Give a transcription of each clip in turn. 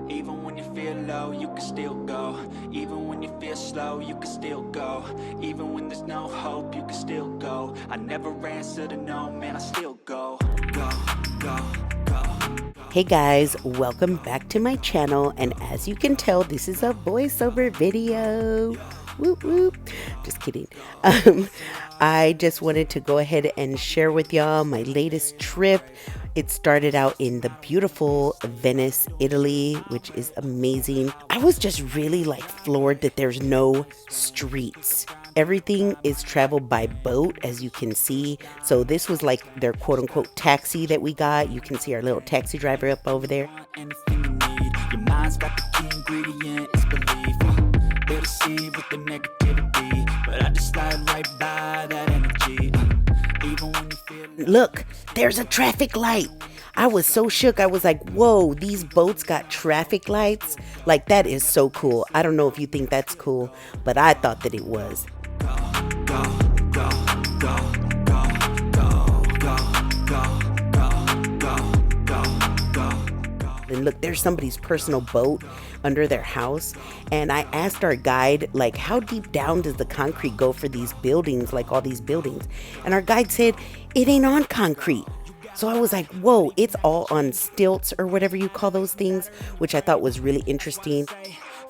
Even when you feel low, you can still go. Even when you feel slow, you can still go. Even when there's no hope, you can still go. I never answer to no, man, I still go. Go, go, go. Hey guys, welcome back to my channel, and as you can tell, this is a voiceover video. Whoop whoop. Just kidding. I just wanted to go ahead and share with y'all my latest trip. It started out in the beautiful Venice, Italy, which is amazing. I was just really floored that there's no streets. Everything is traveled by boat, as you can see. So this was like their quote-unquote taxi that we got. You can see our little taxi driver up over there. Anything you need, your mind's got the key ingredient, it's belief. They deceive with the negativity, but I just slide right by that energy. Even when you feel... Look, there's a traffic light. I was so shook. I was like, whoa, these boats got traffic lights? Like, that is so cool. I don't know if you think that's cool, but I thought that it was. And look, there's somebody's personal boat under their house. And I asked our guide, how deep down does the concrete go for these buildings, all these buildings? And our guide said, it ain't on concrete. So I was like, whoa, it's all on stilts or whatever you call those things, which I thought was really interesting.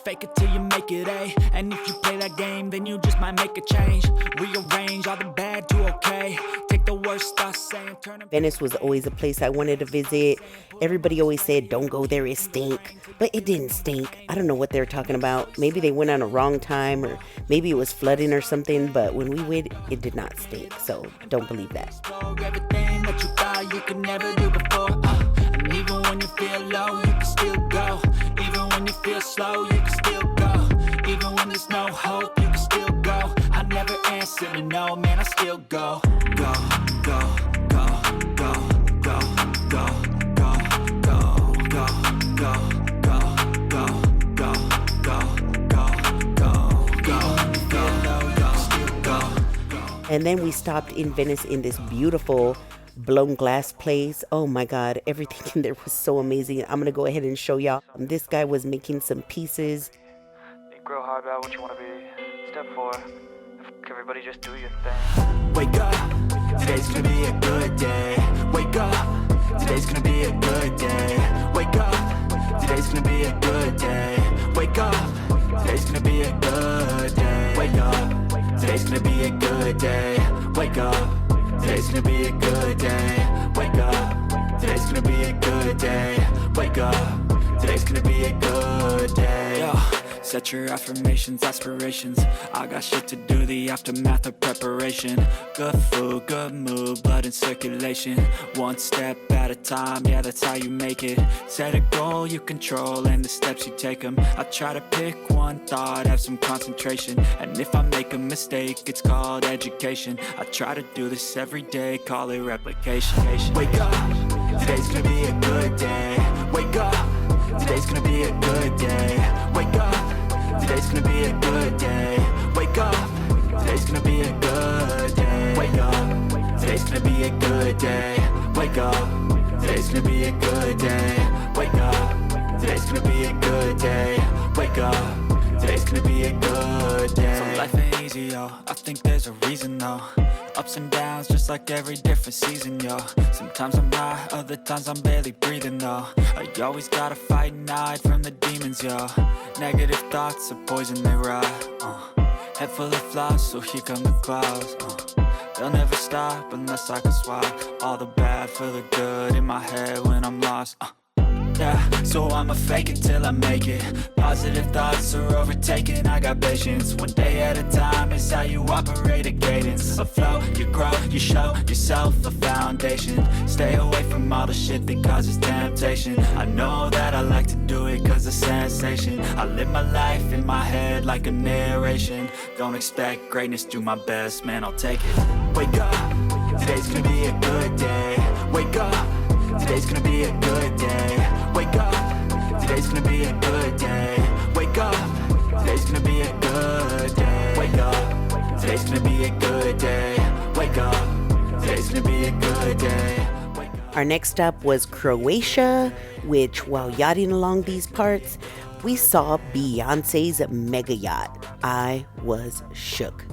Fake it till you make it A, and if you play that game, then you just might make a change. Rearrange all the bad to okay. Take the worst I say and turn them. Venice was always a place I wanted to visit. Everybody always said, don't go there, it stink. But it didn't stink. I don't know what they're talking about. Maybe they went on a wrong time, or maybe it was flooding or something, but when we went, it did not stink. So don't believe that. Everything that you thought you could never do before. And even when you feel low, you can still go. Even when you feel slow, you can still go. Even when there's no hope, you can still go. I never answer to no, man, I still go. Go, go, go, go, go, go, go, go, go, go, go, go, go, go, go, go. And then we stopped in Venice in this beautiful blown glass place. Oh my god, everything in there was so amazing. I'm gonna go ahead and show y'all. This guy was making some pieces. You grow hard about what you want to be. Step 4, everybody just do your thing. Wake up, today's gonna be a good day. Wake up, today's gonna be a good day. Wake up, today's gonna be a good day. Wake up, today's gonna be a good day. Wake up, today's gonna be a good day. Wake up, today's gonna be a good day. Wake up, today's gonna be a good day. Wake up, today's gonna be a good day. Yo, set your affirmations, aspirations. I got shit to do, the aftermath of preparation. Good food, good mood, blood in circulation. One step at a time, yeah, that's how you make it. Set a goal you control and the steps you take them. I try to pick one thought, have some concentration. And if I make a mistake, it's called education. I try to do this every day, call it replication. Wake up, today's gonna be a good day. Wake up, today's gonna be a good day. Wake up, today's gonna be a good day. Wake up, today's gonna be a good day. Wake up, today's gonna be a good day. Wake up, today's gonna be a good day. Wake up, today's gonna be a good day. Wake up, today's gonna be a good day. So life ain't easy, yo, I think there's a reason though. Ups and downs, just like every different season, yo. Sometimes I'm high, other times I'm barely breathing, though. I always gotta fight and hide from the demons, yo. Negative thoughts are poison, they rot. Head full of flaws, so here come the clouds. They'll never stop unless I can swap all the bad for the good in my head when I'm lost. Yeah, so I'ma fake it till I make it. Positive thoughts are overtaken, I got patience. One day at a time is how you operate a cadence. A flow, you grow, you show yourself a foundation. Stay away from all the shit that causes temptation. I know that I like to do it cause it's sensation. I live my life in my head like a narration. Don't expect greatness, do my best, man, I'll take it. Wake up, today's gonna be a good day. Wake up, today's gonna be a good day. Wake up, today's gonna be a good day. Wake up, today's gonna be a good day. Wake up, today's gonna be a good day. Wake up, today's gonna be a good day. Our next stop was Croatia, which while yachting along these parts, we saw Beyonce's mega yacht. I was shook.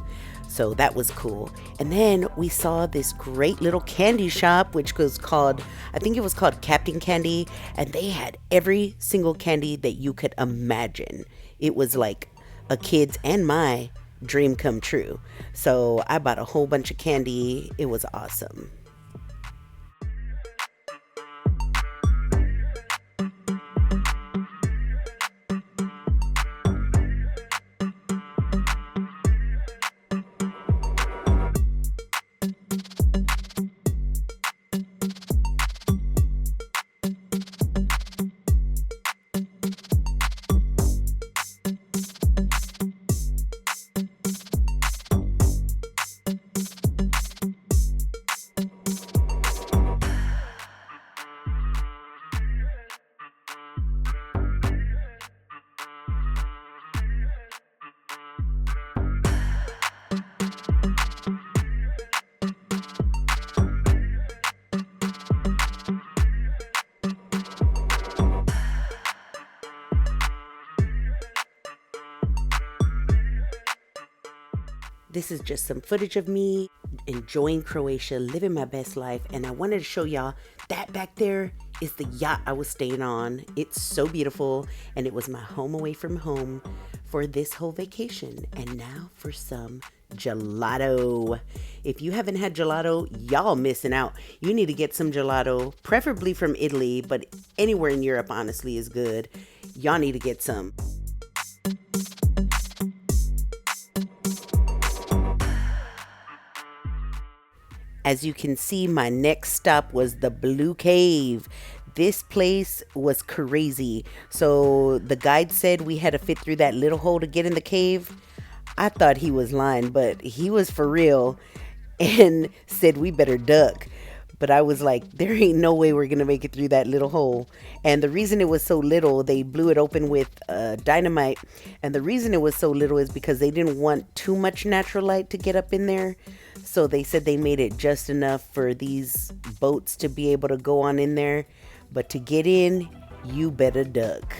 So that was cool. And then we saw this great little candy shop, which was called, I think it was called Captain Candy. And they had every single candy that you could imagine. It was like a kid's and my dream come true. So I bought a whole bunch of candy. It was awesome. This is just some footage of me enjoying Croatia, living my best life. And I wanted to show y'all that back there is the yacht I was staying on. It's so beautiful. And it was my home away from home for this whole vacation. And now for some gelato. If you haven't had gelato, y'all missing out. You need to get some gelato, preferably from Italy, but anywhere in Europe honestly is good. Y'all need to get some. As you can see, my next stop was the Blue Cave. This place was crazy. So the guide said we had to fit through that little hole to get in the cave. I thought he was lying, but he was for real and said we better duck. But I was like, there ain't no way we're going to make it through that little hole. And the reason it was so little, they blew it open with dynamite. And the reason it was so little is because they didn't want too much natural light to get up in there. So they said they made it just enough for these boats to be able to go on in there. But to get in, you better duck.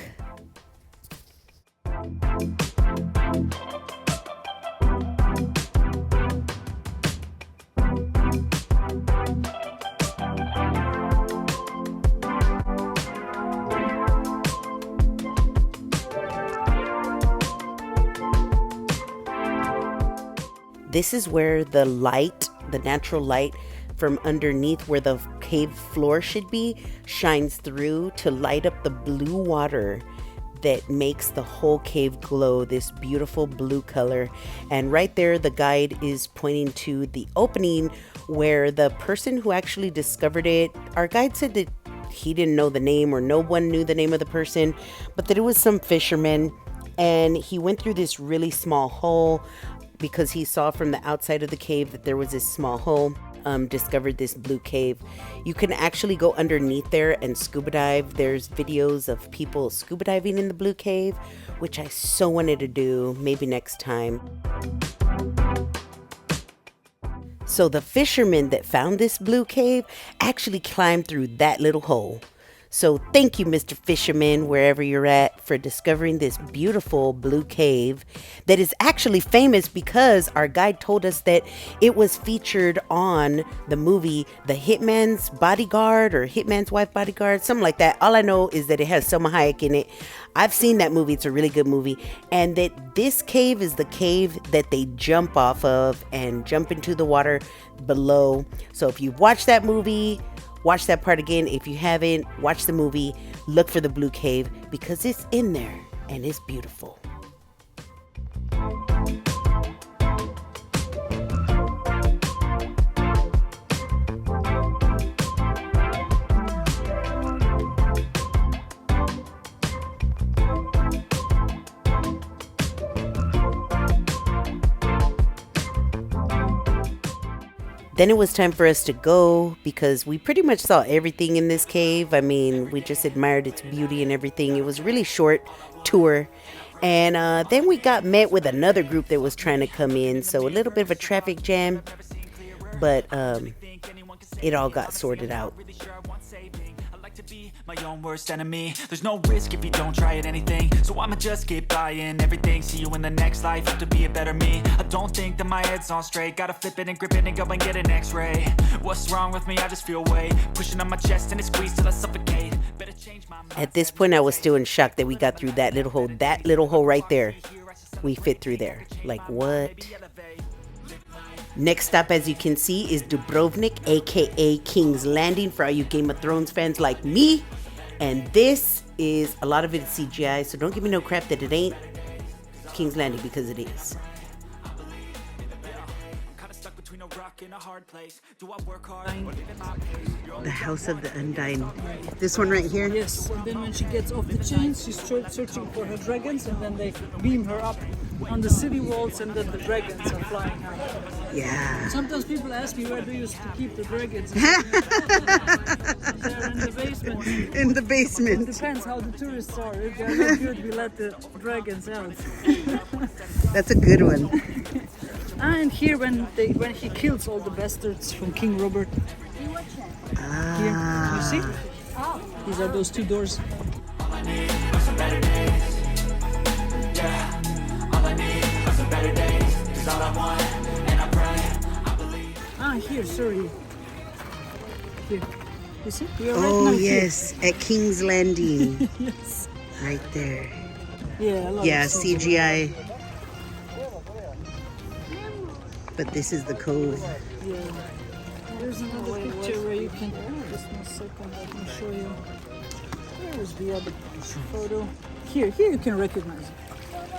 This is where the light, the natural light from underneath where the cave floor should be, shines through to light up the blue water that makes the whole cave glow this beautiful blue color. And right there, the guide is pointing to the opening where the person who actually discovered it, our guide said that he didn't know the name, or no one knew the name of the person, but that it was some fisherman. And he went through this really small hole because he saw from the outside of the cave that there was this small hole, discovered this blue cave. You can actually go underneath there and scuba dive. There's videos of people scuba diving in the blue cave, which I so wanted to do, maybe next time. So the fisherman that found this blue cave actually climbed through that little hole. So thank you, Mr. Fisherman, wherever you're at, for discovering this beautiful blue cave that is actually famous because our guide told us that it was featured on the movie The Hitman's Bodyguard or Hitman's Wife Bodyguard, something like that. All I know is that it has Selma Hayek in it. I've seen that movie. It's a really good movie. And that this cave is the cave that they jump off of and jump into the water below. So if you've watched that movie, watch that part again. If you haven't, watch the movie. Look for the blue cave because it's in there and it's beautiful. Then it was time for us to go because we pretty much saw everything in this cave. I mean, we just admired its beauty and everything. It was a really short tour. And then we got met with another group that was trying to come in. So a little bit of a traffic jam. But it all got sorted out. To be my own worst enemy. There's no risk if you don't try at anything, so I'ma just keep buying everything. See you in the next life, have to be a better me. I don't think that my head's on straight, gotta flip it and grip it and go and get an x-ray. What's wrong with me? I just feel weight pushing on my chest and it squeezes till I suffocate. Better change my mind. At this point I was still in shock that we got through that little hole right there. We fit through there. Like what? Next stop, as you can see, is Dubrovnik, aka King's Landing, for all you Game of Thrones fans like me. And this is, a lot of it is CGI, so don't give me no crap that it ain't King's Landing, because it is. The House of the Undying. This one right here? Yes, and then when she gets off the chains, she's searching for her dragons, and then they beam her up on the city walls, and then the dragons are flying out. Yeah. Sometimes people ask me, where do you used to keep the dragons? They're in the basement. In the basement. It depends how the tourists are. If they're not good, we let the dragons out. That's a good one. And here, when he kills all the bastards from King Robert. Here, you see? These are those two doors. All I need are some better days. Yeah, all I need are some better days. 'Cause all I want, and I pray, I believe. Here, sorry. Here. You see? We are right Oh, now yes, at King's Landing. Here. Yes. Right there. Yeah, a lot Yeah, of CGI. But this is the cove. Yeah. There's another picture where you can. Just one second, I can show you. Where was the other photo? Here you can recognize it.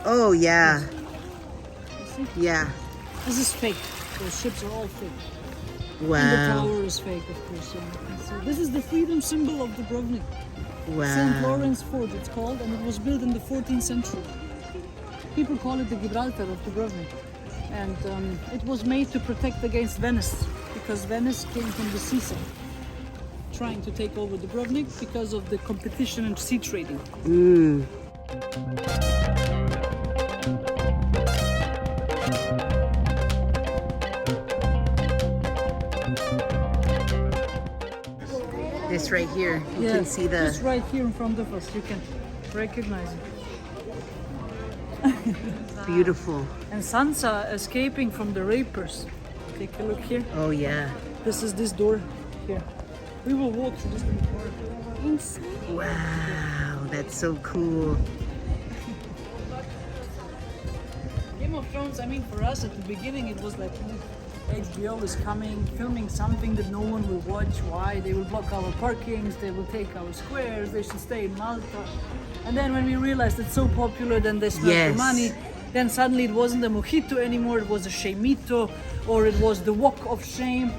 Oh, yeah. You see? Yeah. This is fake. Those ships are all fake. And the Wow. tower is fake, of course. So this is the freedom symbol of Dubrovnik. St. Wow. Lawrence Fort, it's called, and it was built in the 14th century. People call it the Gibraltar of Dubrovnik. And it was made to protect against Venice, because Venice came from the seaside, trying to take over Dubrovnik because of the competition and sea trading. This right here, you can see Just the... right here in front of us, you can recognize it. Beautiful. And Sansa escaping from the rapers. Take a look here. Oh, yeah. This is this door here. We will walk through this door. Wow, that's so cool. Game of Thrones, I mean, for us at the beginning it was like HBO is coming, filming something that no one will watch. Why? They will block our parkings, they will take our squares, they should stay in Malta. And then when we realized it's so popular, then they spent Yes. the money. Then suddenly it wasn't a mojito anymore, it was a shamito, or it was the walk of shame.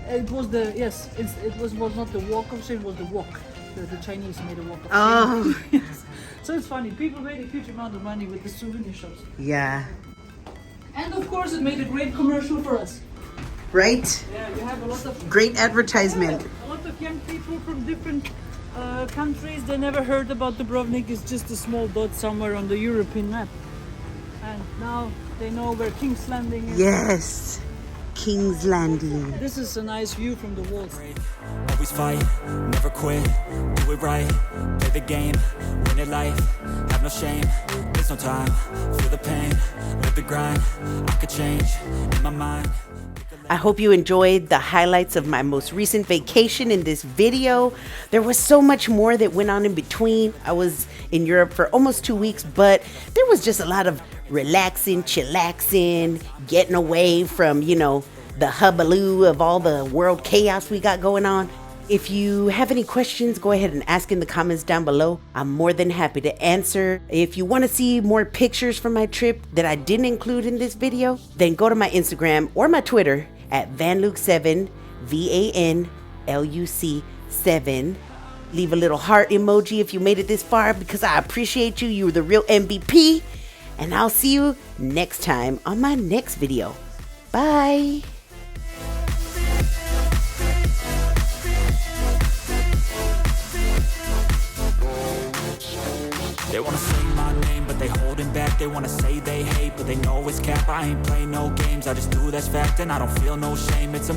It was the, yes, it was not the walk of shame, it was the walk. The Chinese made a walk of shame. Oh, Yes. So it's funny, people made a huge amount of money with the souvenir shops. yeah. And of course it made a great commercial for us. Right? Yeah, we have a lot of Great advertisement. a lot of young people from different countries. They never heard about Dubrovnik. It's just a small dot somewhere on the European map. And now they know where King's Landing is. Yes. King's Landing. This is a nice view from the walls. Always fight, never quit, do it right, play the game, win it life, have no shame, there's no time, feel the pain, live the grind, I could change, in my mind. I hope you enjoyed the highlights of my most recent vacation in this video. There was so much more that went on in between. I was in Europe for almost 2 weeks, but there was just a lot of relaxing, chillaxing, getting away from, you know, the hubbaloo of all the world chaos we got going on. If you have any questions, go ahead and ask in the comments down below. I'm more than happy to answer. If you want to see more pictures from my trip that I didn't include in this video, then go to my Instagram or my Twitter at vanluc7, VANLUC7. Leave a little heart emoji if you made it this far, because I appreciate you. You're the real MVP. And I'll see you next time on my next video. Bye. They wanna say my name, but they holding back. They wanna say they hate, but they know it's cap. I ain't play no games, I just do that's fact. And I don't feel no shame, it's a